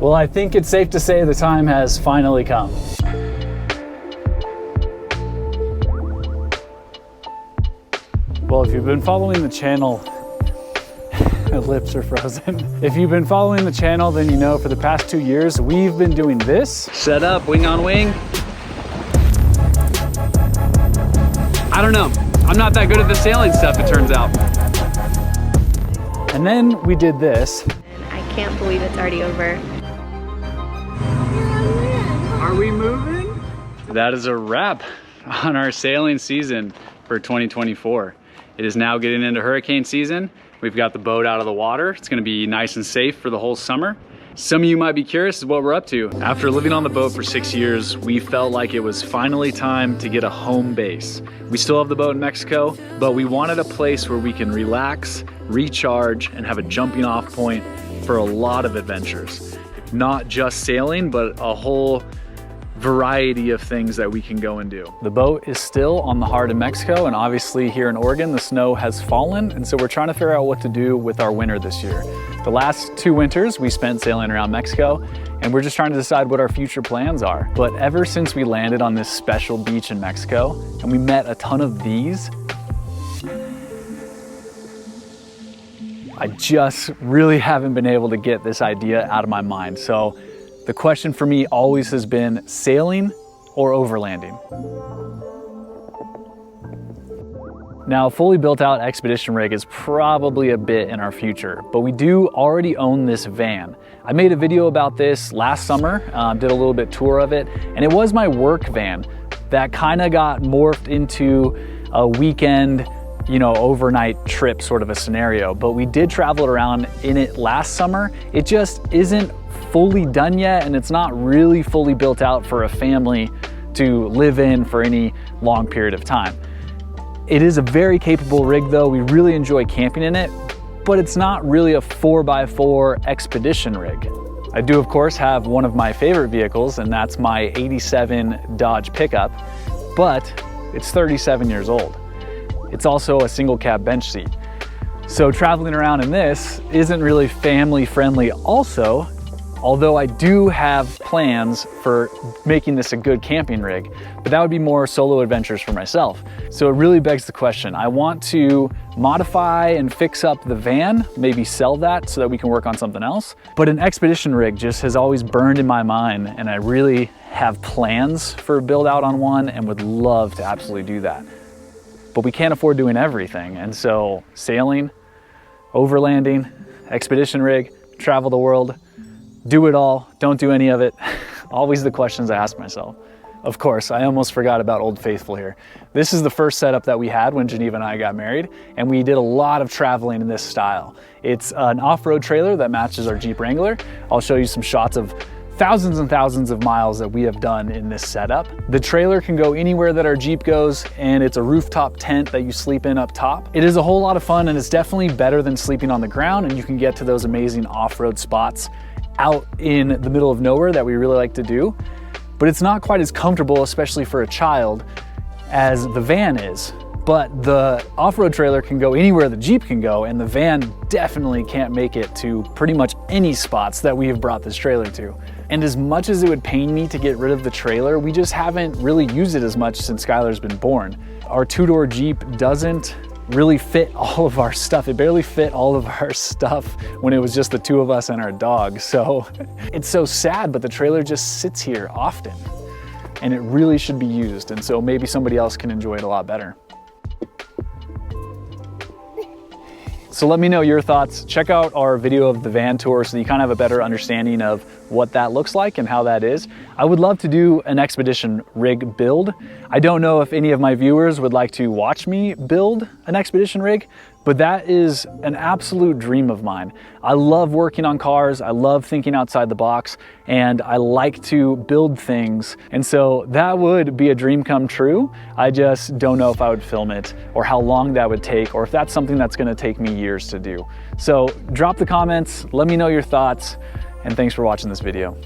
Well, I think it's safe to say the time has finally come. Well, if you've been following the channel, my lips are frozen. If you've been following the channel, then you know for the past 2 years, we've been doing this. Set up, wing on wing. I don't know. I'm not that good at the sailing stuff, it turns out. And then we did this. I can't believe it's already over. Are we moving? That is a wrap on our sailing season for 2024. It is now getting into hurricane season. We've got the boat out of the water. It's gonna be nice and safe for the whole summer. Some of you might be curious as what we're up to. After living on the boat for 6 years, we felt like it was finally time to get a home base. We still have the boat in Mexico, but we wanted a place where we can relax, recharge, and have a jumping off point for a lot of adventures. Not just sailing, but a whole variety of things that we can go and do. The boat is still on the heart of Mexico, and obviously here in Oregon, the snow has fallen, and so we're trying to figure out what to do with our winter this year. The last 2 winters we spent sailing around Mexico, and we're just trying to decide what our future plans are. But ever since we landed on this special beach in Mexico, and we met a ton of these, I just really haven't been able to get this idea out of my mind. So the question for me always has been sailing or overlanding. Now, a fully built out expedition rig is probably a bit in our future, but we do already own this van. I made a video about this last summer, did a little bit tour of it, and it was my work van that kind of got morphed into a weekend, you know, overnight trip sort of a scenario, but we did travel around in it last summer. It just isn't fully done yet, and it's not really fully built out for a family to live in for any long period of time. It is a very capable rig though. We really enjoy camping in it, but it's not really a 4x4 expedition rig. I do of course have one of my favorite vehicles, and that's my 87 Dodge pickup, but it's 37 years old. It's also a single cab bench seat. So traveling around in this isn't really family friendly also, although I do have plans for making this a good camping rig, but that would be more solo adventures for myself. So it really begs the question. I want to modify and fix up the van, maybe sell that so that we can work on something else. But an expedition rig just has always burned in my mind, and I really have plans for a build out on one and would love to absolutely do that. But we can't afford doing everything. And so sailing, overlanding, expedition rig, travel the world, do it all, don't do any of it. Always the questions I ask myself. Of course, I almost forgot about Old Faithful here. This is the first setup that we had when Geneva and I got married, and we did a lot of traveling in this style. It's an off-road trailer that matches our Jeep Wrangler. I'll show you some shots of thousands and thousands of miles that we have done in this setup. The trailer can go anywhere that our Jeep goes, and it's a rooftop tent that you sleep in up top. It is a whole lot of fun, and it's definitely better than sleeping on the ground, and you can get to those amazing off-road spots out in the middle of nowhere that we really like to do. But it's not quite as comfortable, especially for a child, as the van is. But the off-road trailer can go anywhere the Jeep can go, and the van definitely can't make it to pretty much any spots that we have brought this trailer to. And as much as it would pain me to get rid of the trailer, we just haven't really used it as much since Skylar's been born. Our two-door Jeep doesn't really fit all of our stuff. It barely fit all of our stuff when it was just the two of us and our dog. So it's so sad, but the trailer just sits here often, and it really should be used. And so maybe somebody else can enjoy it a lot better. So let me know your thoughts. Check out our video of the van tour so you kind of have a better understanding of what that looks like and how that is. I would love to do an expedition rig build. I don't know if any of my viewers would like to watch me build an expedition rig, but that is an absolute dream of mine. I love working on cars, I love thinking outside the box, and I like to build things. And so that would be a dream come true. I just don't know if I would film it or how long that would take, or if that's something that's gonna take me years to do. So drop the comments, let me know your thoughts, and thanks for watching this video.